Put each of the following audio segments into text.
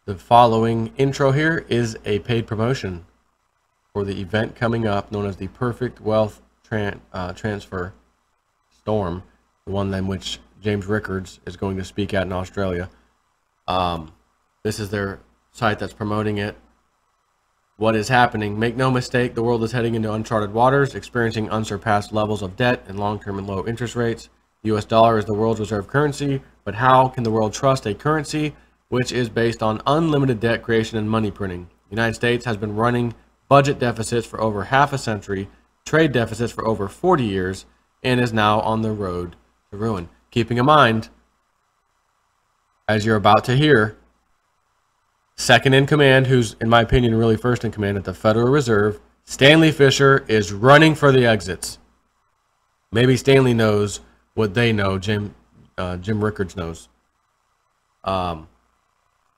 The following intro here is a paid promotion for the event coming up known as the Perfect Wealth Transfer Storm, the one in which James Rickards is going to speak at in Australia. This is their site that's promoting it. What is happening? Make no mistake, the world is heading into uncharted waters, experiencing unsurpassed levels of debt and long-term and low interest rates. The US dollar is the world's reserve currency, but how can the world trust a currency which is based on unlimited debt creation and money printing? The United States has been running budget deficits for over half a century, trade deficits for over 40 years, and is now on the road to ruin. Keeping in mind, as you're about to hear, second in command, who's in my opinion really first in command at the Federal Reserve, Stanley Fischer, is running for the exits. Maybe Stanley knows what they know, Jim Rickards knows.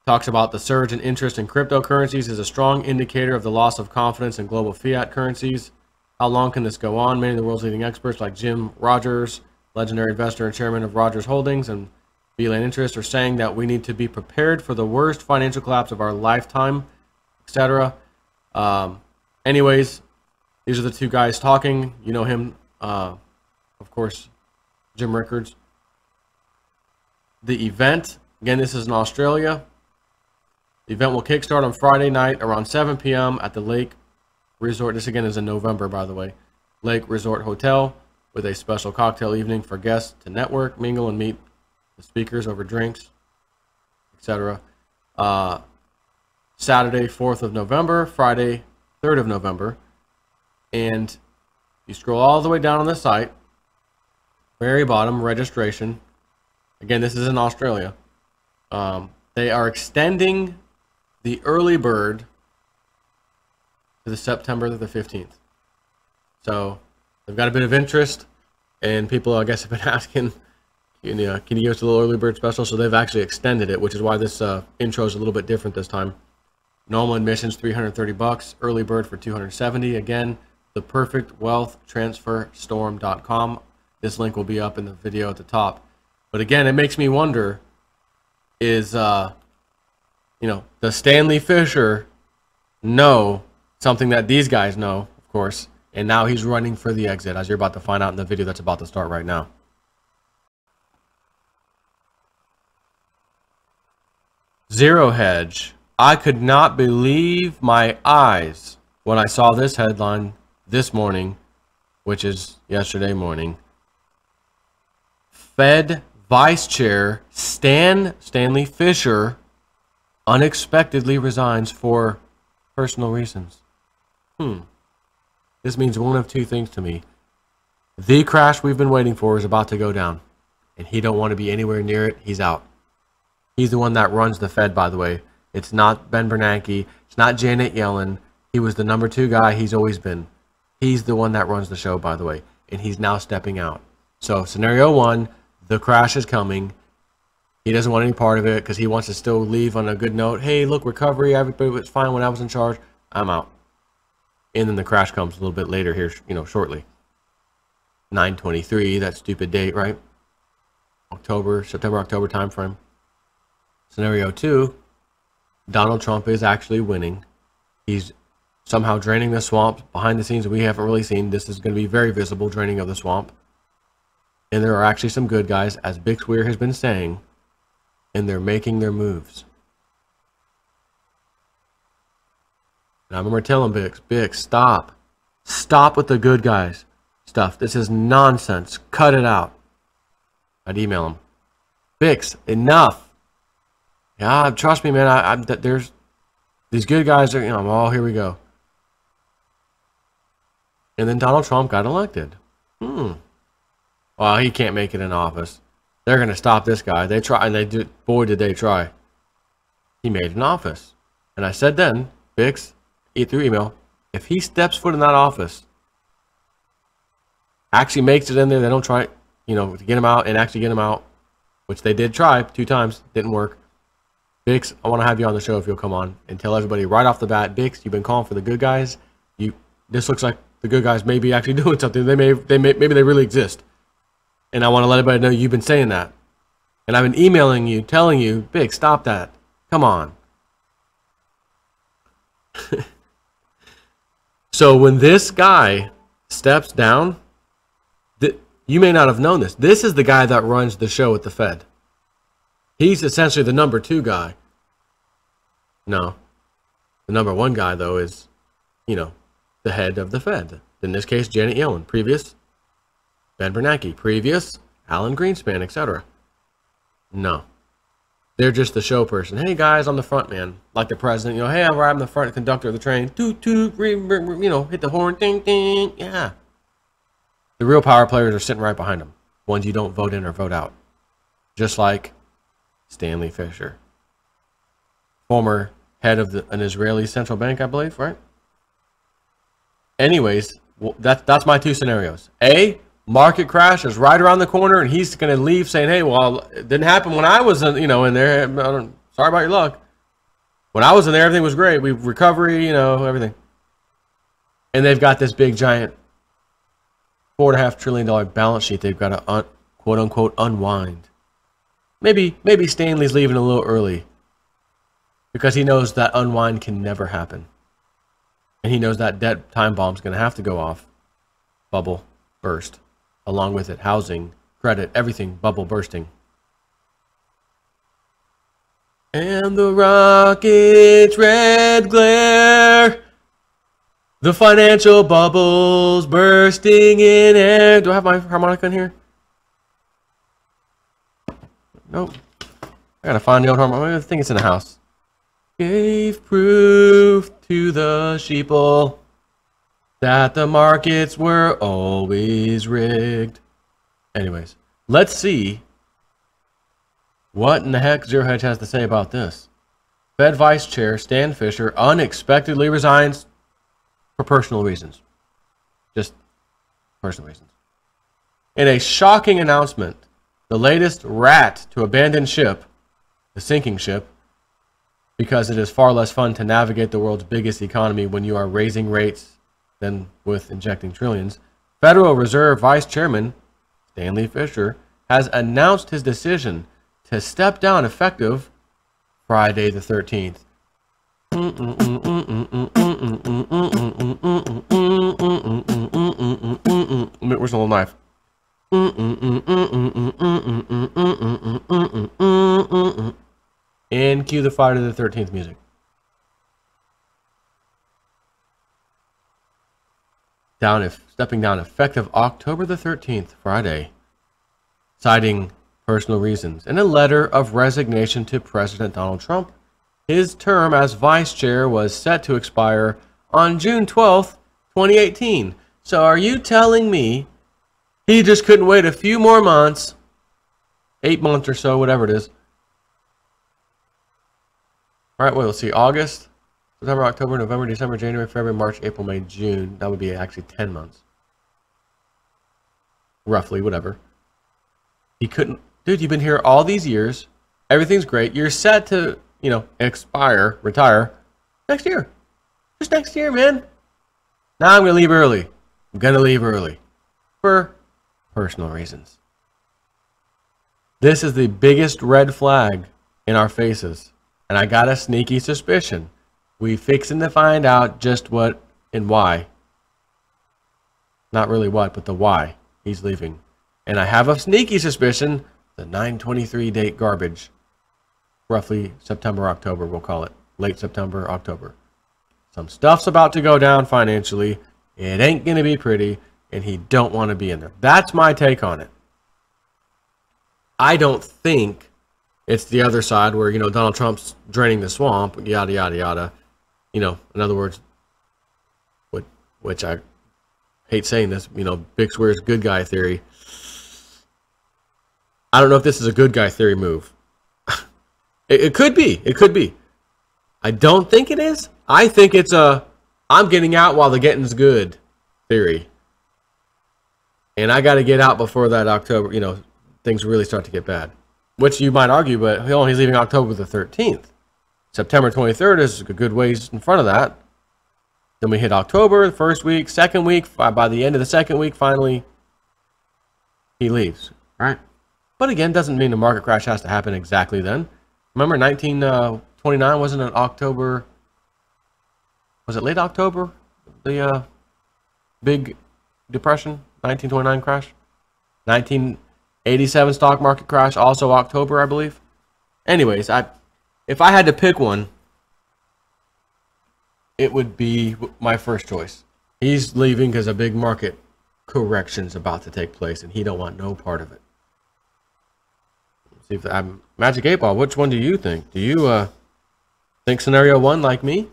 Talks about the surge in interest in cryptocurrencies is a strong indicator of the loss of confidence in global fiat currencies. How long can this go on? Many of the world's leading experts like Jim Rogers, legendary investor and chairman of Rogers Holdings and Beeline Interest, are saying that we need to be prepared for the worst financial collapse of our lifetime, etc. Anyways, these are the two guys talking. You know him, of course, Jim Rickards. The event, again, this is in Australia. The event will kickstart on Friday night around 7 p.m. at the Lake Resort. This again is in November, by the way. Lake Resort Hotel, with a special cocktail evening for guests to network, mingle, and meet the speakers over drinks, etc. Saturday, 4th of November, Friday, 3rd of November. And you scroll all the way down on the site, very bottom, registration. Again, this is in Australia. They are extending the early bird to the September the 15th. So they've got a bit of interest, and people, I guess, have been asking, can you give us a little early bird special? So they've actually extended it, which is why this intro is a little bit different this time. Normal admissions $330, early bird for $270. Again, the perfectwealthtransferstorm.com. This link will be up in the video at the top. But again, it makes me wonder, is does Stanley Fischer know something that these guys know, of course, and now he's running for the exit, as you're about to find out in the video that's about to start right now. Zero Hedge. I could not believe my eyes when I saw this headline this morning, which is yesterday morning. Fed Vice Chair Stanley Fischer unexpectedly resigns for personal reasons. This means one of two things to me. The crash we've been waiting for is about to go down, and he don't want to be anywhere near it. He's out. He's the one that runs the Fed, by the way. It's not Ben Bernanke. It's not Janet Yellen. He was the number 2 guy. He's always been. He's the one that runs the show, by the way, and he's now stepping out. So scenario 1, the crash is coming. He doesn't want any part of it because he wants to still leave on a good note. Hey, look, recovery, everybody was fine when I was in charge. I'm out. And then the crash comes a little bit later here, shortly. 9/23, that stupid date, right? September, October timeframe. Scenario 2, Donald Trump is actually winning. He's somehow draining the swamp behind the scenes we haven't really seen. This is going to be very visible, draining of the swamp. And there are actually some good guys, as Bix Weir has been saying, and they're making their moves. And I remember telling Bix, stop. Stop with the good guys stuff. This is nonsense. Cut it out. I'd email him. Bix, enough. Yeah, trust me, man. There's these good guys are, oh, here we go. And then Donald Trump got elected. Well, he can't make it in office. They're going to stop this guy. They try, and they do. Boy, did they try. He made an office. And I said then, Bix, through email, if he steps foot in that office, actually makes it in there, they don't try, to get him out and actually get him out, which they did try 2 times, didn't work. Bix, I want to have you on the show if you'll come on and tell everybody right off the bat, Bix, you've been calling for the good guys. This looks like the good guys may be actually doing something. Maybe they really exist. And I want to let everybody know you've been saying that. And I've been emailing you, telling you, Bix, stop that. Come on. So when this guy steps down, you may not have known this. This is the guy that runs the show at the Fed. He's essentially the number 2 guy. No. The number 1 guy, though, is, the head of the Fed. In this case, Janet Yellen. Previous, Ben Bernanke. Previous, Alan Greenspan, etc. No. They're just the show person. Hey, guys, I'm the front man. Like the president, hey, I'm the front conductor of the train. Toot, toot, hit the horn, ding, ding. Yeah. The real power players are sitting right behind them. Ones you don't vote in or vote out. Just like Stanley Fischer. Former head of an Israeli central bank, I believe, right? Anyways, that's my 2 scenarios. A, market crash is right around the corner, and he's going to leave saying, hey, well, it didn't happen when I was, in there. Sorry about your luck. When I was in there, everything was great. We recovery, everything. And they've got this big, giant $4.5 trillion balance sheet they've got to, quote-unquote, unwind. Maybe Stanley's leaving a little early because he knows that unwind can never happen. And he knows that debt time bomb's going to have to go off. Bubble burst. Along with it, housing, credit, everything, bubble bursting. And the rocket's red glare. The financial bubbles bursting in air. Do I have my harmonica in here? Nope. I gotta find the old harmonica. I think it's in the house. Gave proof to the sheeple that the markets were always rigged. Anyways, let's see what in the heck Zero Hedge has to say about this. Fed Vice Chair Stan Fischer unexpectedly resigns for personal reasons. Just personal reasons. In a shocking announcement, the latest rat to abandon ship, the sinking ship, because it is far less fun to navigate the world's biggest economy when you are raising rates than with injecting trillions. Federal Reserve Vice Chairman Stanley Fischer has announced his decision to step down effective Friday the 13th. Where's the little knife? And cue the Friday the 13th music. Stepping down effective October the 13th, Friday, citing personal reasons. In a letter of resignation to President Donald Trump, his term as vice chair was set to expire on June 12th, 2018. So are you telling me he just couldn't wait a few more months, 8 months or so, whatever it is? All right, well, let's see, August, September, October, November, December, January, February, March, April, May, June. That would be actually 10 months. Roughly, whatever. He couldn't. Dude, you've been here all these years. Everything's great. You're set to, retire next year. Just next year, man. Now I'm going to leave early. I'm going to leave early. For personal reasons. This is the biggest red flag in our faces. And I got a sneaky suspicion. We fixing to find out just what and why. Not really what, but the why he's leaving. And I have a sneaky suspicion the 9/23 date garbage. Roughly September, October, we'll call it. Late September, October. Some stuff's about to go down financially. It ain't going to be pretty. And he don't want to be in there. That's my take on it. I don't think it's the other side where, Donald Trump's draining the swamp, yada, yada, yada. In other words, which I hate saying this, Big Swear's good guy theory. I don't know if this is a good guy theory move. It could be. It could be. I don't think it is. I think it's a I'm getting out while the getting's good theory. And I got to get out before that October, things really start to get bad. Which you might argue, but he's leaving October the 13th. September 23rd is a good ways in front of that. Then we hit October, the first week, second week. By the end of the second week, finally, he leaves. Right? But again, doesn't mean the market crash has to happen exactly then. Remember, 1929 wasn't an October was it late October? The big depression, 1929 crash, 1987 stock market crash, also October, I believe. Anyways, if I had to pick one, it would be my first choice. He's leaving because a big market correction's about to take place, and he don't want no part of it. Let's see if I'm Magic 8 Ball. Which one do you think? Do you think scenario 1 like me?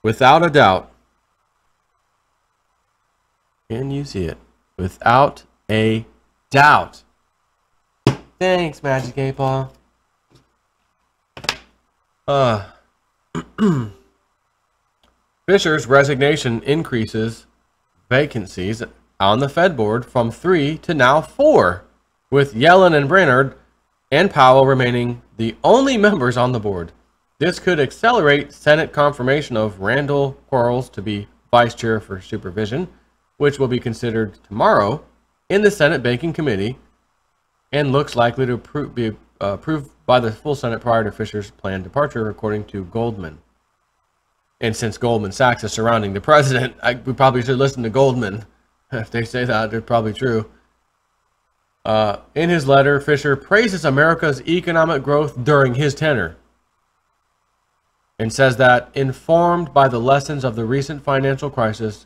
Without a doubt. Can you see it? Without a doubt. Thanks, Magic 8 Ball. Fischer's resignation increases vacancies on the Fed board from 3 to now 4, with Yellen and Brainerd and Powell remaining the only members on the board. This could accelerate Senate confirmation of Randall Quarles to be vice chair for supervision, which will be considered tomorrow in the Senate Banking Committee and looks likely to be approved by the full Senate prior to Fischer's planned departure, according to Goldman. And since Goldman Sachs is surrounding the president, we probably should listen to Goldman. If they say that, they're probably true. In his letter, Fischer praises America's economic growth during his tenure and says that, informed by the lessons of the recent financial crisis,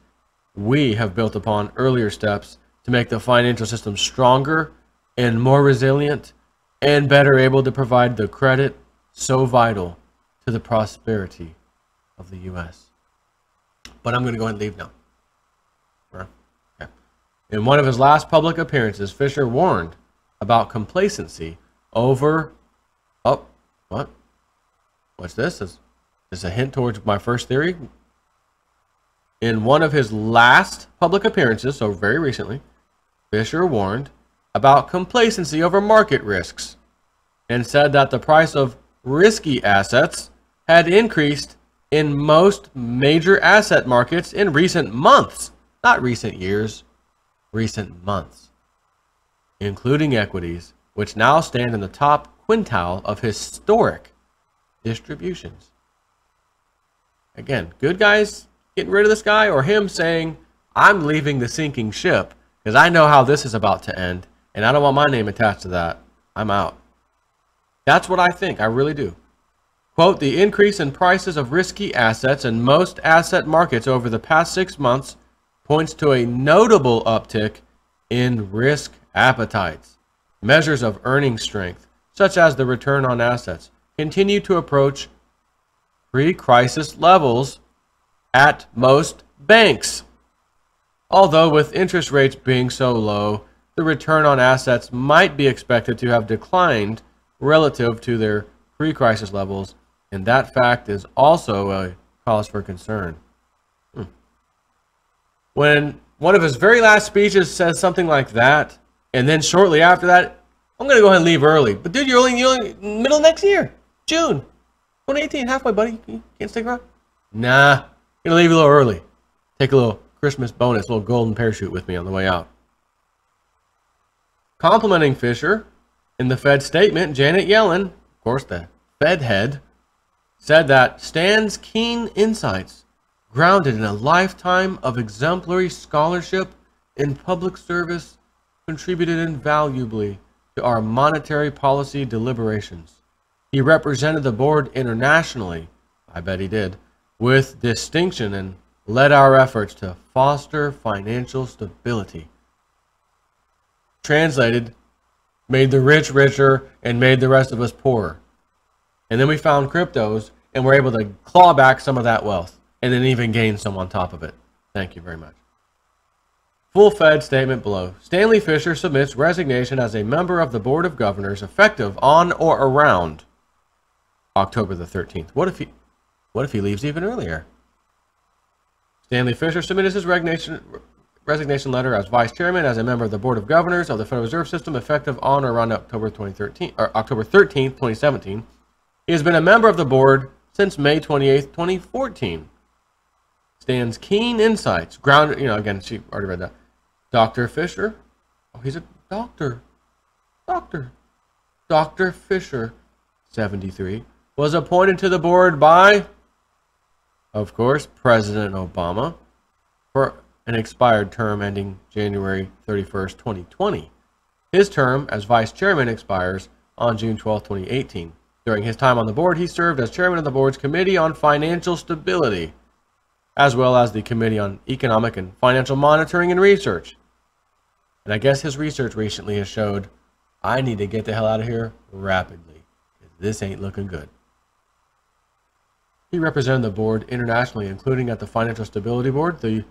we have built upon earlier steps to make the financial system stronger and more resilient and better able to provide the credit so vital to the prosperity of the U.S. But I'm going to go ahead and leave now. Okay. In one of his last public appearances, Fischer warned about complacency over... Oh, what? What's this? Is this a hint towards my first theory? In one of his last public appearances, so very recently, Fischer warned about complacency over market risks and said that the price of risky assets had increased in most major asset markets in recent months, not recent years, recent months, including equities, which now stand in the top quintile of historic distributions. Again, good guys getting rid of this guy, or him saying, I'm leaving the sinking ship because I know how this is about to end and I don't want my name attached to that. I'm out. That's what I think. I really do. Quote, the increase in prices of risky assets in most asset markets over the past 6 months points to a notable uptick in risk appetites. Measures of earning strength, such as the return on assets, continue to approach pre-crisis levels at most banks. Although with interest rates being so low, the return on assets might be expected to have declined relative to their pre-crisis levels, and that fact is also a cause for concern. When one of his very last speeches says something like that, and then shortly after that, I'm going to go ahead and leave early. But dude, you're only middle of next year, June 2018, halfway, buddy. You can't stick around? Nah, I'm going to leave you a little early. Take a little Christmas bonus, a little golden parachute with me on the way out. Complimenting Fischer, in the Fed statement, Janet Yellen, of course the Fed head, said that Stan's keen insights, grounded in a lifetime of exemplary scholarship in public service, contributed invaluably to our monetary policy deliberations. He represented the board internationally, I bet he did, with distinction and led our efforts to foster financial stability. Translated, made the rich richer and made the rest of us poorer. And then we found cryptos and were able to claw back some of that wealth and then even gain some on top of it. Thank you very much. Full Fed statement below. Stanley Fischer submits resignation as a member of the Board of Governors effective on or around October the 13th. What if he leaves even earlier? Stanley Fischer submitted his resignation letter as Vice Chairman as a member of the Board of Governors of the Federal Reserve System effective on or around October 13th, 2017. He has been a member of the board since May 28th, 2014. Stan's keen insights, grounded, again, she already read that. Dr. Fischer, oh, he's a doctor. Dr. Fischer, 73, was appointed to the board by, of course, President Obama for an expired term ending January 31st, 2020. His term as vice chairman expires on June 12, 2018. During his time on the board, he served as chairman of the board's Committee on Financial Stability, as well as the Committee on Economic and Financial Monitoring and Research. And I guess his research recently has showed I need to get the hell out of here rapidly, because this ain't looking good. He represented the board internationally, including at the Financial Stability Board, the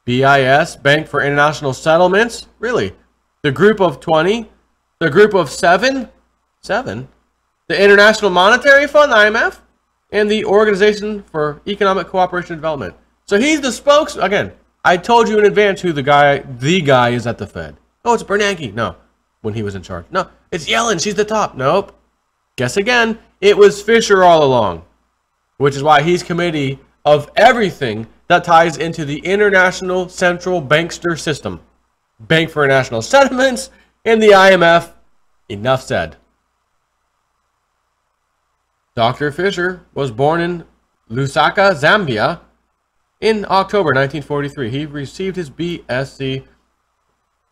BIS, Bank for International Settlements, really, the Group of 20, the Group of 7, the International Monetary Fund, IMF, and the Organization for Economic Cooperation and Development. So he's the spokesman. Again, I told you in advance who the guy is at the Fed. Oh, it's Bernanke. No, when he was in charge. No, it's Yellen. She's the top. Nope. Guess again, it was Fischer all along, which is why he's committee of everything that ties into the International Central Bankster System, Bank for International Settlements, and the IMF. Enough said. Dr. Fischer was born in Lusaka, Zambia, in October 1943. He received his BSc,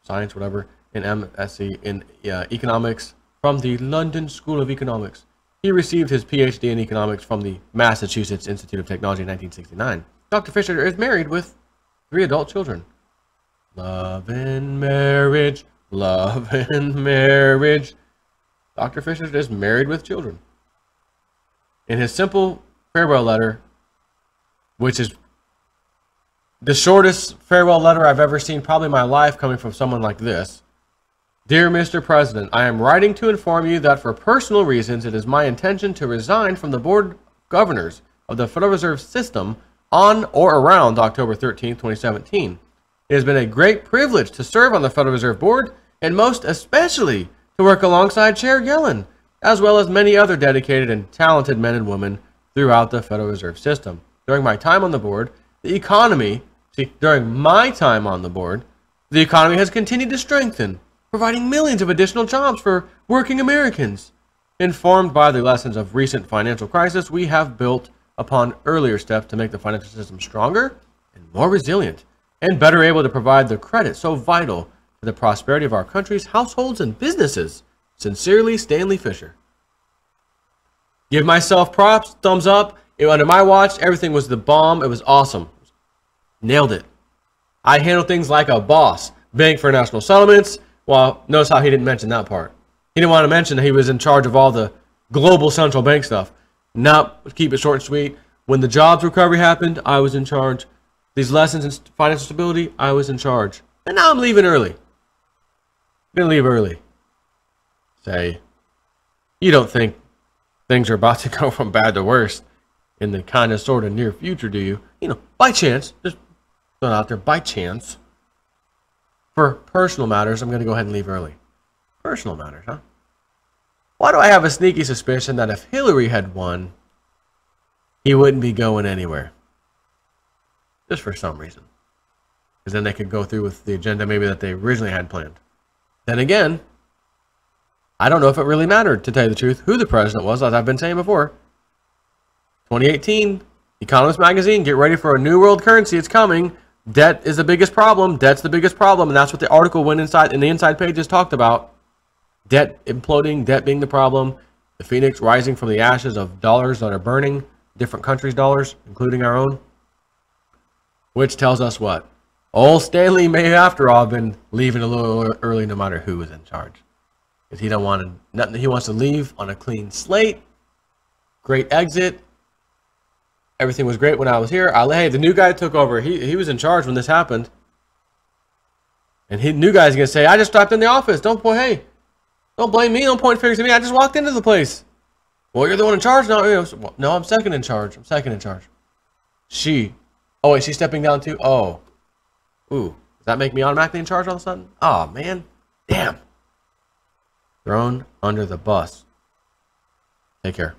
science, whatever, and MSc in economics from the London School of Economics. He received his PhD in economics from the Massachusetts Institute of Technology in 1969. Dr. Fischer is married with 3 adult children. Love and marriage, love and marriage. Dr. Fischer is married with children. In his simple farewell letter, which is the shortest farewell letter I've ever seen probably in my life coming from someone like this. Dear Mr. President, I am writing to inform you that for personal reasons it is my intention to resign from the Board of Governors of the Federal Reserve System on or around October 13, 2017. It has been a great privilege to serve on the Federal Reserve Board, and most especially to work alongside Chair Yellen, as well as many other dedicated and talented men and women throughout the Federal Reserve System. During my time on the board, the economy has continued to strengthen, providing millions of additional jobs for working Americans. Informed by the lessons of recent financial crisis, we have built upon earlier steps to make the financial system stronger and more resilient, and better able to provide the credit so vital to the prosperity of our country's households and businesses. Sincerely, Stanley Fischer. Give myself props, thumbs up. Under my watch, everything was the bomb. It was awesome. Nailed it. I handled things like a boss. Bank for National Settlements. Well, notice how he didn't mention that part. He didn't want to mention that he was in charge of all the global central bank stuff. Nope, keep it short and sweet. When the jobs recovery happened, I was in charge. These lessons in financial stability, I was in charge. And now I'm leaving early. I'm going to leave early. Say, you don't think things are about to go from bad to worse in the kind of sort of near future, do you? By chance, just throw it out there, by chance. For personal matters, I'm going to go ahead and leave early. Personal matters, huh? Why do I have a sneaky suspicion that if Hillary had won, he wouldn't be going anywhere? Just for some reason. Because then they could go through with the agenda maybe that they originally had planned. Then again, I don't know if it really mattered, to tell you the truth, who the president was, as I've been saying before. 2018, Economist Magazine, get ready for a new world currency. It's coming. Debt is the biggest problem. Debt's the biggest problem, and that's what the article went inside in the inside pages talked about. Debt imploding, debt being the problem. The phoenix rising from the ashes of dollars that are burning, different countries' dollars, including our own. Which tells us what? Old Stanley may, after all, have been leaving a little early, no matter who was in charge. Because he don't want nothing. He wants to leave on a clean slate. Great exit. Everything was great when I was here. Hey, the new guy took over. He was in charge when this happened. And new guy's gonna say, I just stopped in the office. Don't blame me. Don't point fingers at me. I just walked into the place. Well, you're the one in charge now. No, I'm second in charge. Oh wait, she's stepping down too. Oh, ooh, does that make me automatically in charge all of a sudden? Oh man, damn. Thrown under the bus. Take care.